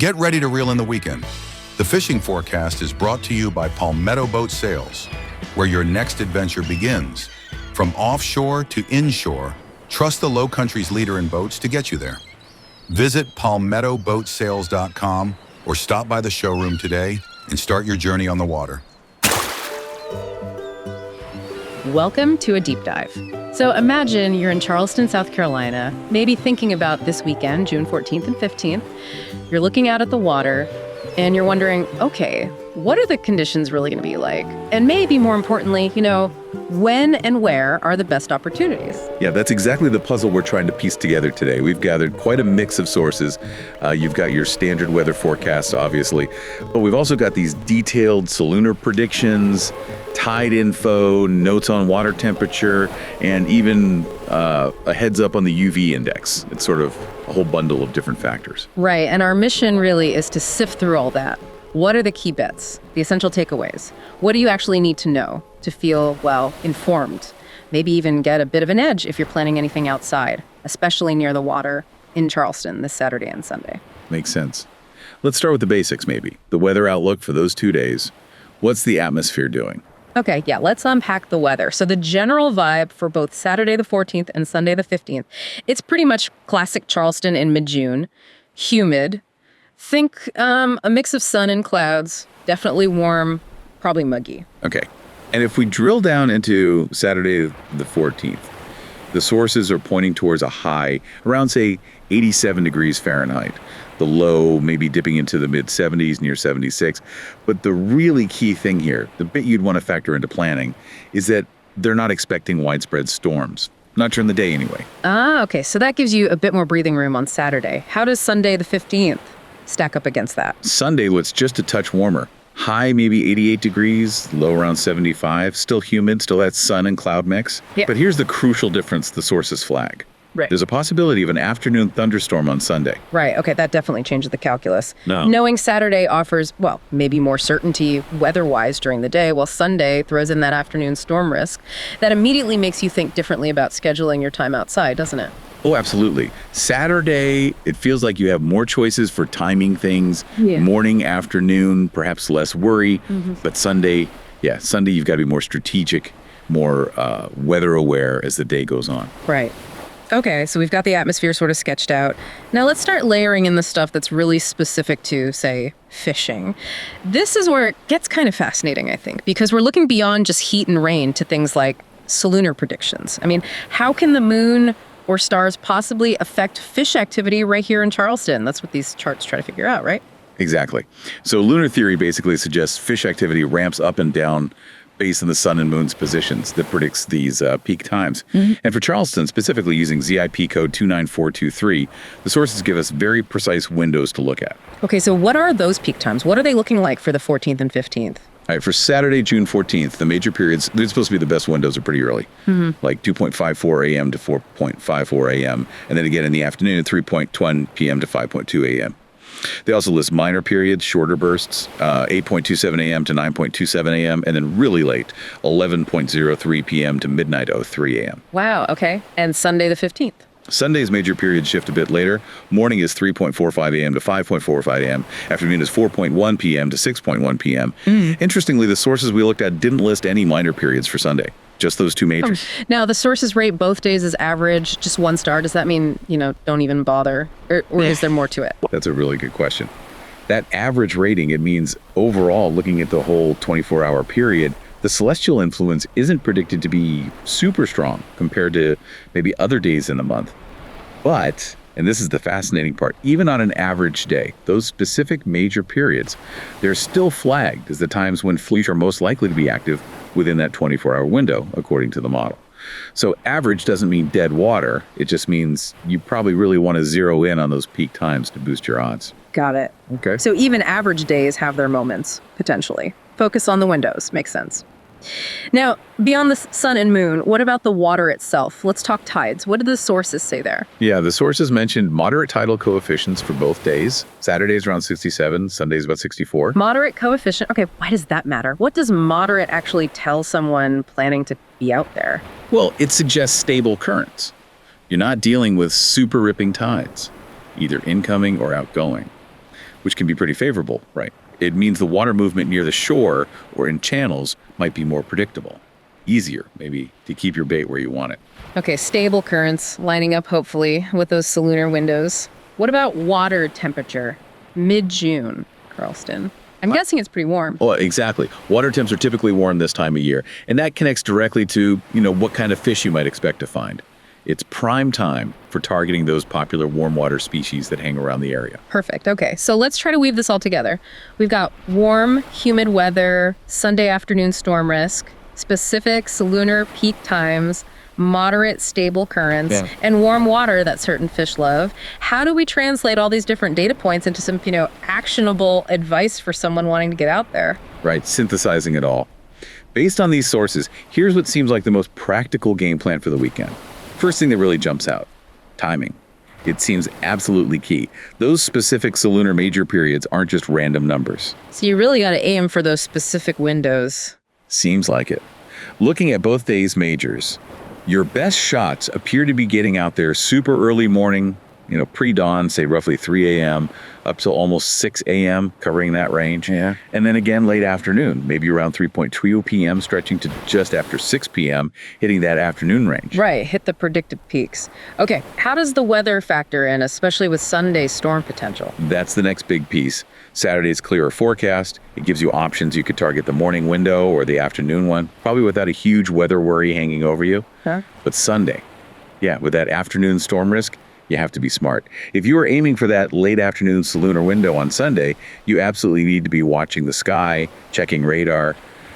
Get ready to reel in the weekend. The fishing forecast is brought to you by PalmettoBoatSales, where your next adventure begins. From offshore to inshore, trust the Low Country's leader in boats to get you there. Visit PalmettoBoatSales.com or stop by the showroom today and start your journey on the water. Welcome to a deep dive. So imagine you're in Charleston, South Carolina, maybe thinking about this weekend, June 14th and 15th. You're looking out at the water and you're wondering, okay, what are the conditions really going to be like? And maybe more importantly, when and where are the best opportunities? Yeah, that's exactly the puzzle we're trying to piece together today. We've gathered quite a mix of sources. You've got your standard weather forecasts, obviously, but we've also got these detailed solunar predictions, tide info, notes on water temperature, and even a heads up on the UV index. It's sort of a whole bundle of different factors. Right, and our mission really is to sift through all that. What are the key bets, the essential takeaways? What do you actually need to know to feel, informed? Maybe even get a bit of an edge if you're planning anything outside, especially near the water in Charleston this Saturday and Sunday. Makes sense. Let's start with the basics, maybe. The weather outlook for those 2 days. What's the atmosphere doing? Okay, let's unpack the weather. So the general vibe for both Saturday the 14th and Sunday the 15th, it's pretty much classic Charleston in mid-June. Humid. Think a mix of sun and clouds, definitely warm, probably muggy. Okay. And if we drill down into Saturday the 14th, the sources are pointing towards a high around, say, 87 degrees Fahrenheit. The low maybe dipping into the mid-70s, near 76. But the really key thing here, the bit you'd want to factor into planning, is that they're not expecting widespread storms. Not during the day, anyway. Okay. So that gives you a bit more breathing room on Saturday. How does Sunday the 15th stack up against that? Sunday looks just a touch warmer. High maybe 88 degrees, low around 75. Still humid, still that sun and cloud mix. Yep. But here's the crucial difference the sources flag. Right. There's a possibility of an afternoon thunderstorm on Sunday. Right. Okay, that definitely changes the calculus. No. Knowing Saturday offers, maybe more certainty weather-wise during the day, while Sunday throws in that afternoon storm risk, that immediately makes you think differently about scheduling your time outside, doesn't it? Oh, absolutely. Saturday, it feels like you have more choices for timing things. Yeah. Morning, afternoon, perhaps less worry. Mm-hmm. But Sunday, you've got to be more strategic, more weather aware as the day goes on. Right. Okay, so we've got the atmosphere sort of sketched out. Now let's start layering in the stuff that's really specific to, say, fishing. This is where it gets kind of fascinating, I think, because we're looking beyond just heat and rain to things like solunar predictions. I mean, how can the moon or stars possibly affect fish activity right here in Charleston? That's what these charts try to figure out, right? Exactly. So lunar theory basically suggests fish activity ramps up and down based on the sun and moon's positions that predicts these peak times. Mm-hmm. And for Charleston, specifically using ZIP code 29423, the sources give us very precise windows to look at. Okay, so what are those peak times? What are they looking like for the 14th and 15th? All right, for Saturday, June 14th, the major periods, they're supposed to be the best windows are pretty early, like 2.54 a.m. to 4.54 a.m., and then again in the afternoon, 3.1 p.m. to 5.2 a.m. They also list minor periods, shorter bursts, 8.27 a.m. to 9.27 a.m., and then really late, 11.03 p.m. to midnight 03 a.m. Wow, okay. And Sunday the 15th? Sunday's major periods shift a bit later. Morning is 3.45 a.m. to 5.45 a.m. Afternoon is 4.1 p.m. to 6.1 p.m. Interestingly, the sources we looked at didn't list any minor periods for Sunday. Just those two majors. Now, the sources rate both days as average, just 1 star. Does that mean, don't even bother? Or is there more to it? That's a really good question. That average rating, it means overall, looking at the whole 24-hour period, the celestial influence isn't predicted to be super strong compared to maybe other days in the month. But, and this is the fascinating part, even on an average day, those specific major periods, they're still flagged as the times when fish are most likely to be active within that 24-hour window, according to the model. So average doesn't mean dead water. It just means you probably really want to zero in on those peak times to boost your odds. Got it. Okay. So even average days have their moments, potentially. Focus on the windows. Makes sense. Now, beyond the sun and moon, what about the water itself? Let's talk tides. What did the sources say there? Yeah, the sources mentioned moderate tidal coefficients for both days. Saturday's around 67, Sunday's about 64. Moderate coefficient. Okay, why does that matter? What does moderate actually tell someone planning to be out there? Well, it suggests stable currents. You're not dealing with super ripping tides, either incoming or outgoing. which can be pretty favorable, right? It means the water movement near the shore or in channels might be more predictable, easier maybe to keep your bait where you want it. Okay, stable currents lining up hopefully with those solunar windows. What about water temperature? Mid-June, Charleston. I'm guessing it's pretty warm. Oh, exactly. Water temps are typically warm this time of year, and that connects directly to, what kind of fish you might expect to find. It's prime time for targeting those popular warm water species that hang around the area. Perfect. Okay, so let's try to weave this all together. We've got warm, humid weather, Sunday afternoon storm risk, specific solunar peak times, moderate stable currents, and warm water that certain fish love. How do we translate all these different data points into some, actionable advice for someone wanting to get out there? Right, synthesizing it all. Based on these sources, here's what seems like the most practical game plan for the weekend. First thing that really jumps out, timing. It seems absolutely key. Those specific solunar major periods aren't just random numbers. So you really got to aim for those specific windows. Seems like it. Looking at both days' majors, your best shots appear to be getting out there super early morning, pre-dawn, say roughly 3 a.m., up till almost 6 a.m., covering that range. Yeah. And then again late afternoon, maybe around 3:20 p.m., stretching to just after 6 p.m., hitting that afternoon range. Right, hit the predicted peaks. Okay, how does the weather factor in, especially with Sunday's storm potential? That's the next big piece. Saturday's clearer forecast. It gives you options. You could target the morning window or the afternoon one, probably without a huge weather worry hanging over you. Huh? But Sunday, with that afternoon storm risk, you have to be smart. If you are aiming for that late afternoon solunar window on Sunday, you absolutely need to be watching the sky, checking radar,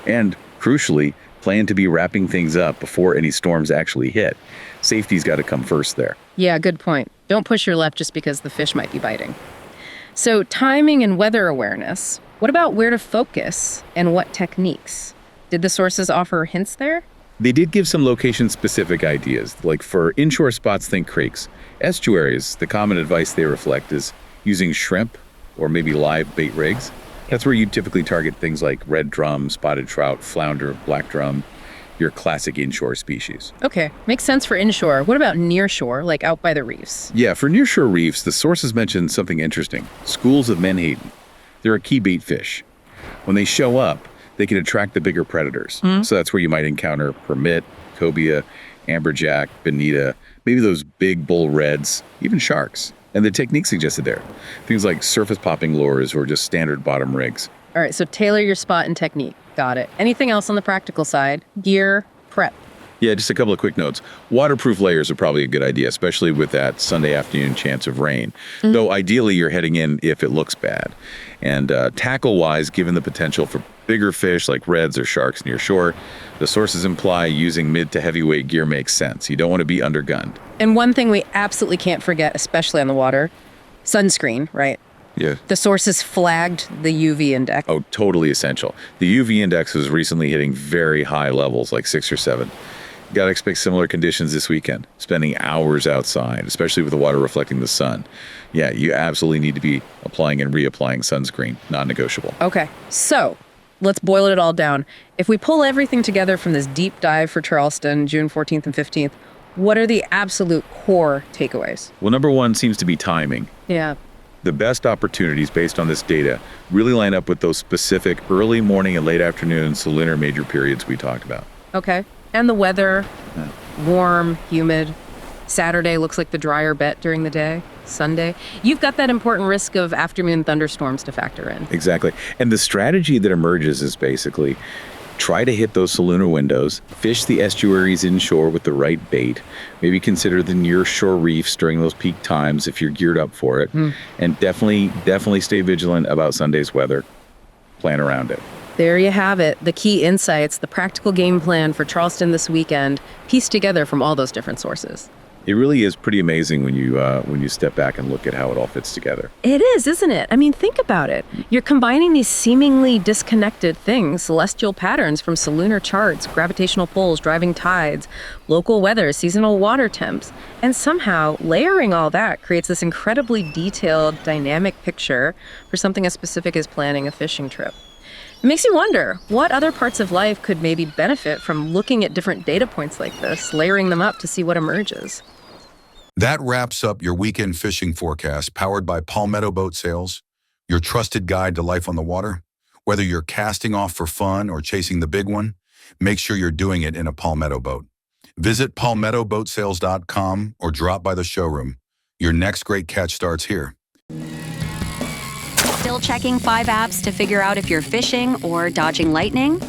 and crucially, plan to be wrapping things up before any storms actually hit. Safety's got to come first there. Yeah, good point. Don't push your left just because the fish might be biting. So timing and weather awareness. What about where to focus and what techniques? Did the sources offer hints there? They did give some location-specific ideas, like for inshore spots, think creeks. Estuaries, the common advice they reflect is using shrimp or maybe live bait rigs. That's where you typically target things like red drum, spotted trout, flounder, black drum, your classic inshore species. Okay, makes sense for inshore. What about nearshore, like out by the reefs? Yeah, for nearshore reefs, the sources mentioned something interesting. Schools of menhaden. They're a key bait fish. When they show up, they can attract the bigger predators. So that's where you might encounter permit, cobia, amberjack, bonita, maybe those big bull reds, even sharks. And the technique suggested there, things like surface popping lures or just standard bottom rigs. All right, so tailor your spot and technique. Got it. Anything else on the practical side? Gear, prep. Yeah, just a couple of quick notes. Waterproof layers are probably a good idea, especially with that Sunday afternoon chance of rain. Though ideally you're heading in if it looks bad. And tackle-wise, given the potential for bigger fish like reds or sharks near shore, the sources imply using mid to heavyweight gear makes sense. You don't want to be undergunned. And one thing we absolutely can't forget, especially on the water, sunscreen, right? Yeah. The sources flagged the UV index. Oh, totally essential. The UV index was recently hitting very high levels, like 6 or 7. Got to expect similar conditions this weekend, spending hours outside, especially with the water reflecting the sun. Yeah, you absolutely need to be applying and reapplying sunscreen, non-negotiable. Okay, so let's boil it all down. If we pull everything together from this deep dive for Charleston, June 14th and 15th, what are the absolute core takeaways? Well, number one seems to be timing. Yeah. The best opportunities based on this data really line up with those specific early morning and late afternoon solunar major periods we talked about. Okay. And the weather, warm, humid. Saturday looks like the drier bet during the day. Sunday, you've got that important risk of afternoon thunderstorms to factor in. Exactly. And the strategy that emerges is basically try to hit those solunar windows, fish the estuaries inshore with the right bait, maybe consider the near shore reefs during those peak times if you're geared up for it, and definitely stay vigilant about Sunday's weather. Plan around it. There you have it, the key insights, the practical game plan for Charleston this weekend, pieced together from all those different sources. It really is pretty amazing when you step back and look at how it all fits together. It is, isn't it? I mean, think about it. You're combining these seemingly disconnected things, celestial patterns from solunar charts, gravitational pulls, driving tides, local weather, seasonal water temps, and somehow layering all that creates this incredibly detailed, dynamic picture for something as specific as planning a fishing trip. It makes you wonder, what other parts of life could maybe benefit from looking at different data points like this, layering them up to see what emerges? That wraps up your weekend fishing forecast powered by Palmetto Boat Sales. your trusted guide to life on the water. Whether you're casting off for fun or chasing the big one, make sure you're doing it in a Palmetto boat. Visit PalmettoBoatSales.com or drop by the showroom. Your next great catch starts here. Still checking 5 apps to figure out if you're fishing or dodging lightning?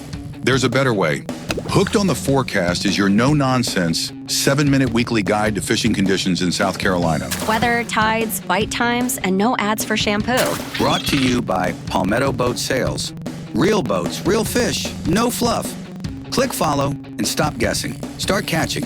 There's a better way. Hooked on the Forecast is your no-nonsense, 7-minute weekly guide to fishing conditions in South Carolina. Weather, tides, bite times, and no ads for shampoo. Brought to you by Palmetto Boat Sales. Real boats, real fish, no fluff. Click follow and stop guessing. Start catching.